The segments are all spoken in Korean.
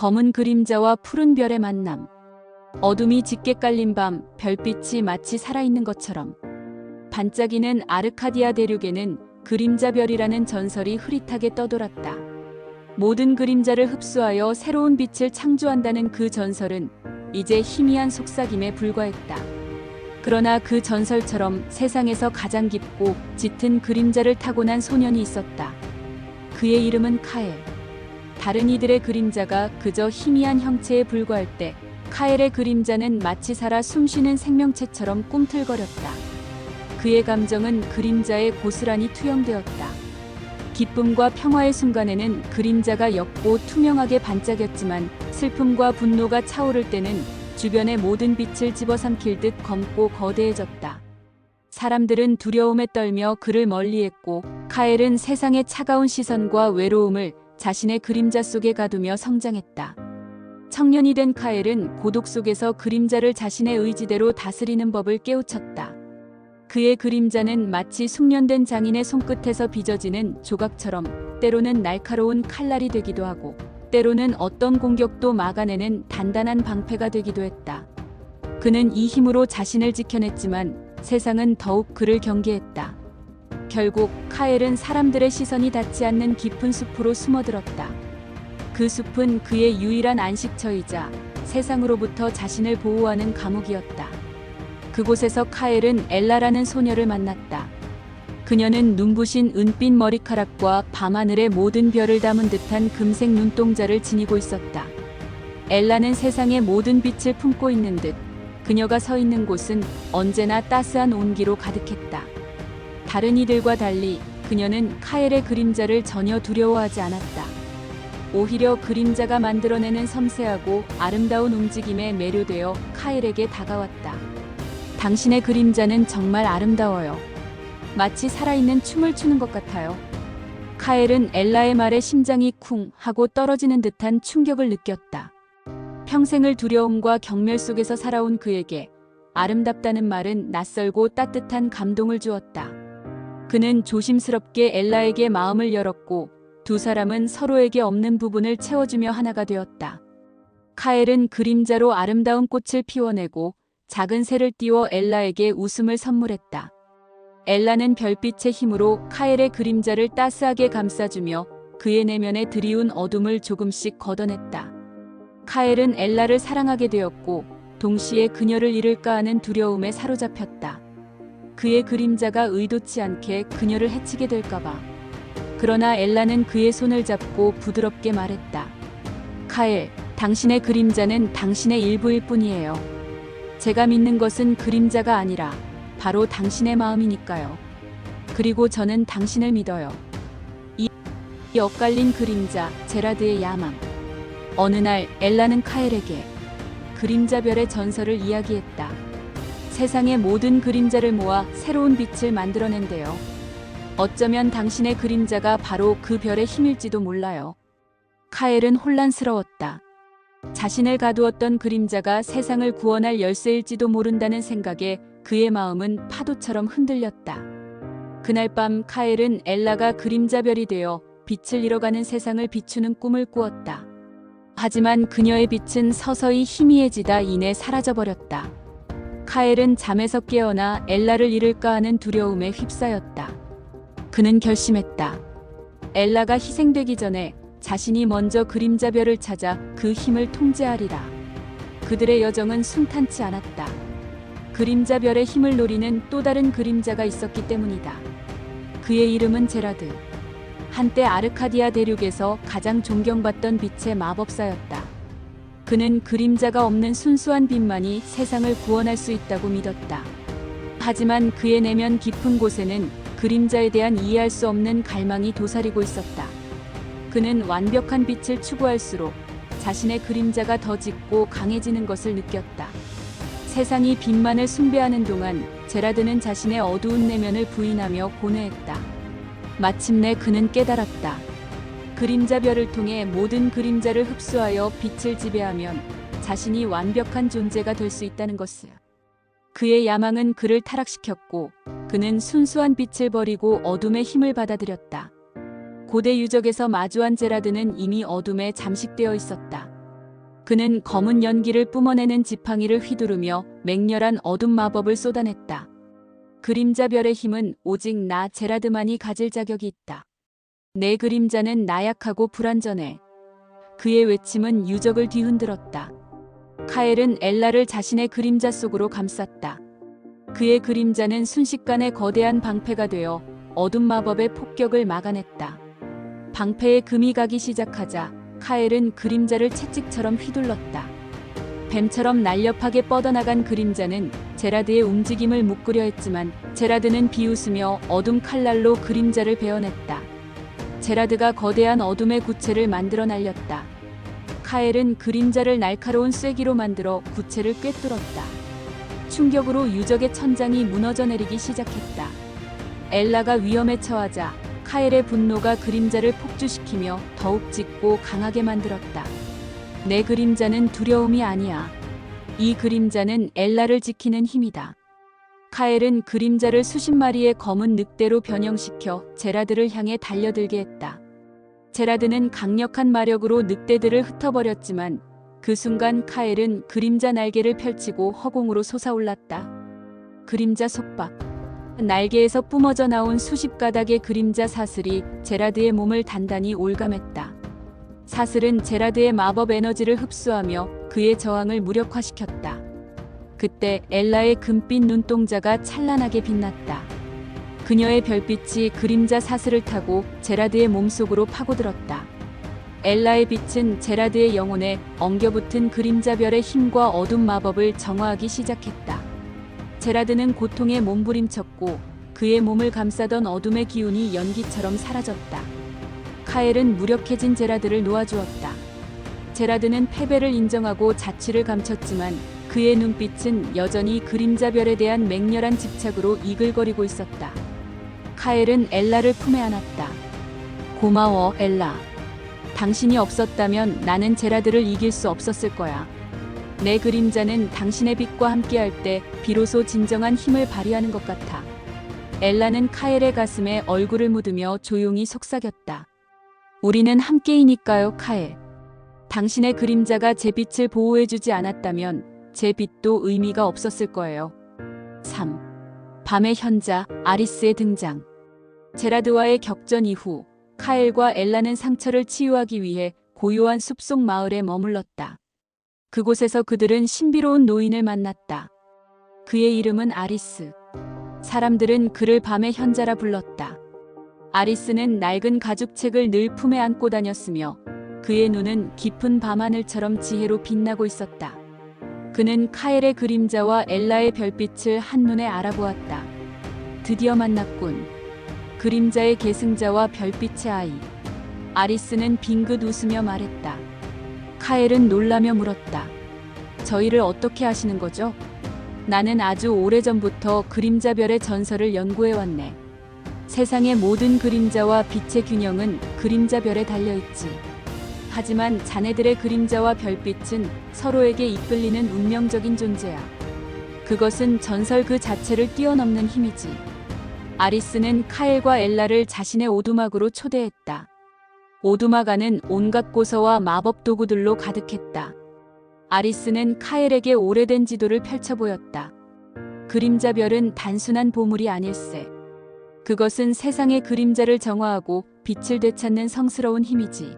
검은 그림자와 푸른 별의 만남. 어둠이 짙게 깔린 밤, 별빛이 마치 살아있는 것처럼 반짝이는 아르카디아 대륙에는 그림자별이라는 전설이 흐릿하게 떠돌았다. 모든 그림자를 흡수하여 새로운 빛을 창조한다는 그 전설은 이제 희미한 속삭임에 불과했다. 그러나 그 전설처럼 세상에서 가장 깊고 짙은 그림자를 타고난 소년이 있었다. 그의 이름은 카엘. 다른 이들의 그림자가 그저 희미한 형체에 불과할 때 카엘의 그림자는 마치 살아 숨쉬는 생명체처럼 꿈틀거렸다. 그의 감정은 그림자에 고스란히 투영되었다. 기쁨과 평화의 순간에는 그림자가 옅고 투명하게 반짝였지만 슬픔과 분노가 차오를 때는 주변의 모든 빛을 집어삼킬 듯 검고 거대해졌다. 사람들은 두려움에 떨며 그를 멀리했고 카엘은 세상의 차가운 시선과 외로움을 자신의 그림자 속에 가두며 성장했다. 청년이 된 카엘은 고독 속에서 그림자를 자신의 의지대로 다스리는 법을 깨우쳤다. 그의 그림자는 마치 숙련된 장인의 손끝에서 빚어지는 조각처럼 때로는 날카로운 칼날이 되기도 하고 때로는 어떤 공격도 막아내는 단단한 방패가 되기도 했다. 그는 이 힘으로 자신을 지켜냈지만 세상은 더욱 그를 경계했다. 결국 카엘은 사람들의 시선이 닿지 않는 깊은 숲으로 숨어들었다. 그 숲은 그의 유일한 안식처이자 세상으로부터 자신을 보호하는 감옥이었다. 그곳에서 카엘은 엘라라는 소녀를 만났다. 그녀는 눈부신 은빛 머리카락과 밤하늘의 모든 별을 담은 듯한 금색 눈동자를 지니고 있었다. 엘라는 세상의 모든 빛을 품고 있는 듯 그녀가 서 있는 곳은 언제나 따스한 온기로 가득했다. 다른 이들과 달리 그녀는 카엘의 그림자를 전혀 두려워하지 않았다. 오히려 그림자가 만들어내는 섬세하고 아름다운 움직임에 매료되어 카엘에게 다가왔다. 당신의 그림자는 정말 아름다워요. 마치 살아있는 춤을 추는 것 같아요. 카엘은 엘라의 말에 심장이 쿵 하고 떨어지는 듯한 충격을 느꼈다. 평생을 두려움과 경멸 속에서 살아온 그에게 아름답다는 말은 낯설고 따뜻한 감동을 주었다. 그는 조심스럽게 엘라에게 마음을 열었고 두 사람은 서로에게 없는 부분을 채워주며 하나가 되었다. 카엘은 그림자로 아름다운 꽃을 피워내고 작은 새를 띄워 엘라에게 웃음을 선물했다. 엘라는 별빛의 힘으로 카엘의 그림자를 따스하게 감싸주며 그의 내면에 드리운 어둠을 조금씩 걷어냈다. 카엘은 엘라를 사랑하게 되었고 동시에 그녀를 잃을까 하는 두려움에 사로잡혔다. 그의 그림자가 의도치 않게 그녀를 해치게 될까봐. 그러나 엘라는 그의 손을 잡고 부드럽게 말했다. 카엘, 당신의 그림자는 당신의 일부일 뿐이에요. 제가 믿는 것은 그림자가 아니라 바로 당신의 마음이니까요. 그리고 저는 당신을 믿어요. 이 엇갈린 그림자, 제라드의 야망. 어느 날 엘라는 카엘에게 그림자별의 전설을 이야기했다. 세상의 모든 그림자를 모아 새로운 빛을 만들어낸대요. 어쩌면 당신의 그림자가 바로 그 별의 힘일지도 몰라요. 카엘은 혼란스러웠다. 자신을 가두었던 그림자가 세상을 구원할 열쇠일지도 모른다는 생각에 그의 마음은 파도처럼 흔들렸다. 그날 밤 카엘은 엘라가 그림자별이 되어 빛을 잃어가는 세상을 비추는 꿈을 꾸었다. 하지만 그녀의 빛은 서서히 희미해지다 이내 사라져버렸다. 카엘은 잠에서 깨어나 엘라를 잃을까 하는 두려움에 휩싸였다. 그는 결심했다. 엘라가 희생되기 전에 자신이 먼저 그림자별을 찾아 그 힘을 통제하리라. 그들의 여정은 순탄치 않았다. 그림자별의 힘을 노리는 또 다른 그림자가 있었기 때문이다. 그의 이름은 제라드. 한때 아르카디아 대륙에서 가장 존경받던 빛의 마법사였다. 그는 그림자가 없는 순수한 빛만이 세상을 구원할 수 있다고 믿었다. 하지만 그의 내면 깊은 곳에는 그림자에 대한 이해할 수 없는 갈망이 도사리고 있었다. 그는 완벽한 빛을 추구할수록 자신의 그림자가 더 짙고 강해지는 것을 느꼈다. 세상이 빛만을 숭배하는 동안 제라드는 자신의 어두운 내면을 부인하며 고뇌했다. 마침내 그는 깨달았다. 그림자별을 통해 모든 그림자를 흡수하여 빛을 지배하면 자신이 완벽한 존재가 될 수 있다는 것을. 그의 야망은 그를 타락시켰고 그는 순수한 빛을 버리고 어둠의 힘을 받아들였다. 고대 유적에서 마주한 제라드는 이미 어둠에 잠식되어 있었다. 그는 검은 연기를 뿜어내는 지팡이를 휘두르며 맹렬한 어둠 마법을 쏟아냈다. 그림자별의 힘은 오직 나 제라드만이 가질 자격이 있다. 내 그림자는 나약하고 불완전해. 그의 외침은 유적을 뒤흔들었다. 카엘은 엘라를 자신의 그림자 속으로 감쌌다. 그의 그림자는 순식간에 거대한 방패가 되어 어둠 마법의 폭격을 막아냈다. 방패에 금이 가기 시작하자 카엘은 그림자를 채찍처럼 휘둘렀다. 뱀처럼 날렵하게 뻗어나간 그림자는 제라드의 움직임을 묶으려 했지만 제라드는 비웃으며 어둠 칼날로 그림자를 베어냈다. 제라드가 거대한 어둠의 구체를 만들어 날렸다. 카엘은 그림자를 날카로운 쐐기로 만들어 구체를 꿰뚫었다. 충격으로 유적의 천장이 무너져 내리기 시작했다. 엘라가 위험에 처하자 카엘의 분노가 그림자를 폭주시키며 더욱 짙고 강하게 만들었다. 내 그림자는 두려움이 아니야. 이 그림자는 엘라를 지키는 힘이다. 카엘은 그림자를 수십 마리의 검은 늑대로 변형시켜 제라드를 향해 달려들게 했다. 제라드는 강력한 마력으로 늑대들을 흩어버렸지만 그 순간 카엘은 그림자 날개를 펼치고 허공으로 솟아올랐다. 그림자 속박. 날개에서 뿜어져 나온 수십 가닥의 그림자 사슬이 제라드의 몸을 단단히 올감했다. 사슬은 제라드의 마법 에너지를 흡수하며 그의 저항을 무력화시켰다. 그때 엘라의 금빛 눈동자가 찬란하게 빛났다. 그녀의 별빛이 그림자 사슬을 타고 제라드의 몸속으로 파고들었다. 엘라의 빛은 제라드의 영혼에 엉겨붙은 그림자별의 힘과 어둠 마법을 정화하기 시작했다. 제라드는 고통에 몸부림쳤고 그의 몸을 감싸던 어둠의 기운이 연기처럼 사라졌다. 카엘은 무력해진 제라드를 놓아주었다. 제라드는 패배를 인정하고 자취를 감췄지만 그의 눈빛은 여전히 그림자별에 대한 맹렬한 집착으로 이글거리고 있었다. 카엘은 엘라를 품에 안았다. 고마워, 엘라. 당신이 없었다면 나는 제라드를 이길 수 없었을 거야. 내 그림자는 당신의 빛과 함께할 때 비로소 진정한 힘을 발휘하는 것 같아. 엘라는 카엘의 가슴에 얼굴을 묻으며 조용히 속삭였다. 우리는 함께이니까요, 카엘. 당신의 그림자가 제 빛을 보호해주지 않았다면 제 빛도 의미가 없었을 거예요. 3. 밤의 현자, 아리스의 등장. 제라드와의 격전 이후 카엘과 엘라는 상처를 치유하기 위해 고요한 숲속 마을에 머물렀다. 그곳에서 그들은 신비로운 노인을 만났다. 그의 이름은 아리스. 사람들은 그를 밤의 현자라 불렀다. 아리스는 낡은 가죽책을 늘 품에 안고 다녔으며 그의 눈은 깊은 밤하늘처럼 지혜로 빛나고 있었다. 그는 카엘의 그림자와 엘라의 별빛을 한눈에 알아보았다. 드디어 만났군. 그림자의 계승자와 별빛의 아이. 아리스는 빙긋 웃으며 말했다. 카엘은 놀라며 물었다. 저희를 어떻게 아시는 거죠? 나는 아주 오래전부터 그림자별의 전설을 연구해왔네. 세상의 모든 그림자와 빛의 균형은 그림자별에 달려있지. 하지만 자네들의 그림자와 별빛은 서로에게 이끌리는 운명적인 존재야. 그것은 전설 그 자체를 뛰어넘는 힘이지. 아리스는 카엘과 엘라를 자신의 오두막으로 초대했다. 오두막 안은 온갖 고서와 마법 도구들로 가득했다. 아리스는 카엘에게 오래된 지도를 펼쳐 보였다. 그림자별은 단순한 보물이 아닐세. 그것은 세상의 그림자를 정화하고 빛을 되찾는 성스러운 힘이지.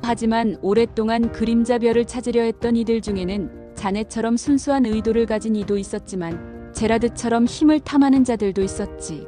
하지만 오랫동안 그림자별을 찾으려 했던 이들 중에는 자네처럼 순수한 의도를 가진 이도 있었지만 제라드처럼 힘을 탐하는 자들도 있었지.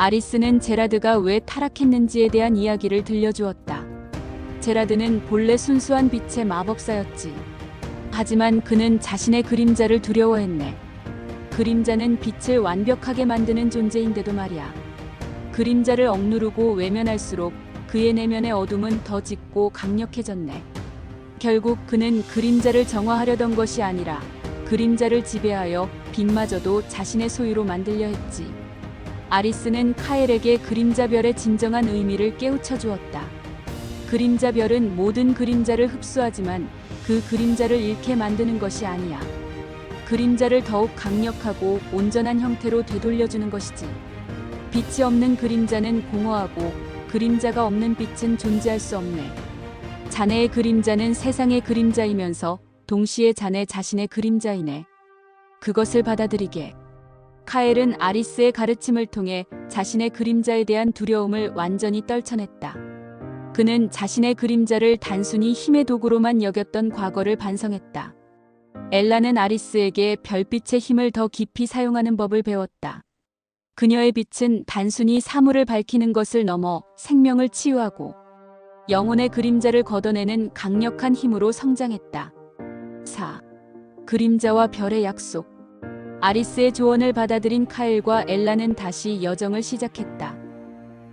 아리스는 제라드가 왜 타락했는지에 대한 이야기를 들려주었다. 제라드는 본래 순수한 빛의 마법사였지. 하지만 그는 자신의 그림자를 두려워했네. 그림자는 빛을 완벽하게 만드는 존재인데도 말이야. 그림자를 억누르고 외면할수록 그의 내면의 어둠은 더 짙고 강력해졌네. 결국 그는 그림자를 정화하려던 것이 아니라 그림자를 지배하여 빛마저도 자신의 소유로 만들려 했지. 아리스는 카엘에게 그림자별의 진정한 의미를 깨우쳐 주었다. 그림자별은 모든 그림자를 흡수하지만 그 그림자를 잃게 만드는 것이 아니야. 그림자를 더욱 강력하고 온전한 형태로 되돌려주는 것이지. 빛이 없는 그림자는 공허하고 그림자가 없는 빛은 존재할 수 없네. 자네의 그림자는 세상의 그림자이면서 동시에 자네 자신의 그림자이네. 그것을 받아들이게. 카엘은 아리스의 가르침을 통해 자신의 그림자에 대한 두려움을 완전히 떨쳐냈다. 그는 자신의 그림자를 단순히 힘의 도구로만 여겼던 과거를 반성했다. 엘라는 아리스에게 별빛의 힘을 더 깊이 사용하는 법을 배웠다. 그녀의 빛은 단순히 사물을 밝히는 것을 넘어 생명을 치유하고 영혼의 그림자를 걷어내는 강력한 힘으로 성장했다. 4. 그림자와 별의 약속. 아리스의 조언을 받아들인 카엘과 엘라는 다시 여정을 시작했다.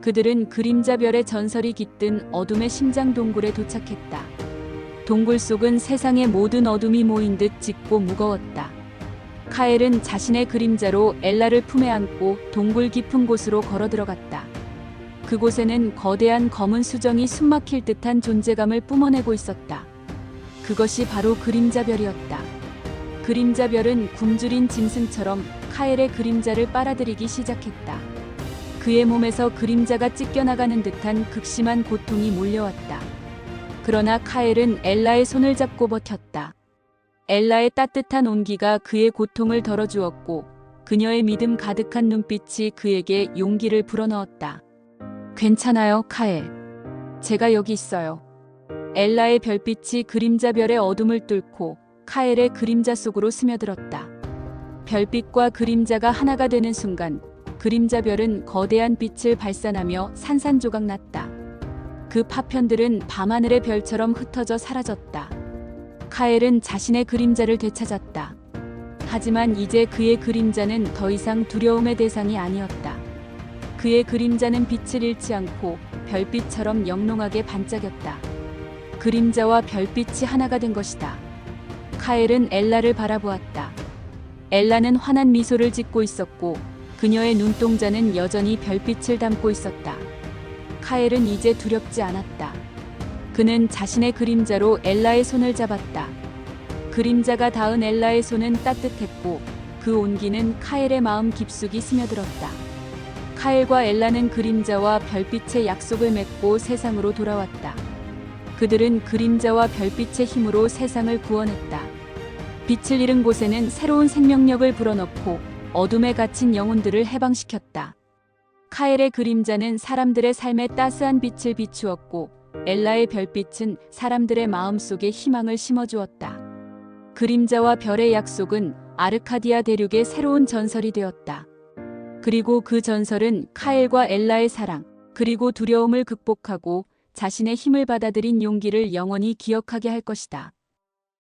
그들은 그림자별의 전설이 깃든 어둠의 심장 동굴에 도착했다. 동굴 속은 세상의 모든 어둠이 모인 듯 짙고 무거웠다. 카엘은 자신의 그림자로 엘라를 품에 안고 동굴 깊은 곳으로 걸어 들어갔다. 그곳에는 거대한 검은 수정이 숨막힐 듯한 존재감을 뿜어내고 있었다. 그것이 바로 그림자별이었다. 그림자별은 굶주린 짐승처럼 카엘의 그림자를 빨아들이기 시작했다. 그의 몸에서 그림자가 찢겨나가는 듯한 극심한 고통이 몰려왔다. 그러나 카엘은 엘라의 손을 잡고 버텼다. 엘라의 따뜻한 온기가 그의 고통을 덜어주었고 그녀의 믿음 가득한 눈빛이 그에게 용기를 불어넣었다. 괜찮아요, 카엘. 제가 여기 있어요. 엘라의 별빛이 그림자별의 어둠을 뚫고 카엘의 그림자 속으로 스며들었다. 별빛과 그림자가 하나가 되는 순간 그림자별은 거대한 빛을 발산하며 산산조각 났다. 그 파편들은 밤하늘의 별처럼 흩어져 사라졌다. 카엘은 자신의 그림자를 되찾았다. 하지만 이제 그의 그림자는 더 이상 두려움의 대상이 아니었다. 그의 그림자는 빛을 잃지 않고 별빛처럼 영롱하게 반짝였다. 그림자와 별빛이 하나가 된 것이다. 카엘은 엘라를 바라보았다. 엘라는 환한 미소를 짓고 있었고 그녀의 눈동자는 여전히 별빛을 담고 있었다. 카엘은 이제 두렵지 않았다. 그는 자신의 그림자로 엘라의 손을 잡았다. 그림자가 닿은 엘라의 손은 따뜻했고 그 온기는 카엘의 마음 깊숙이 스며들었다. 카엘과 엘라는 그림자와 별빛의 약속을 맺고 세상으로 돌아왔다. 그들은 그림자와 별빛의 힘으로 세상을 구원했다. 빛을 잃은 곳에는 새로운 생명력을 불어넣고 어둠에 갇힌 영혼들을 해방시켰다. 카엘의 그림자는 사람들의 삶에 따스한 빛을 비추었고 엘라의 별빛은 사람들의 마음속에 희망을 심어주었다. 그림자와 별의 약속은 아르카디아 대륙의 새로운 전설이 되었다. 그리고 그 전설은 카엘과 엘라의 사랑, 그리고 두려움을 극복하고 자신의 힘을 받아들인 용기를 영원히 기억하게 할 것이다.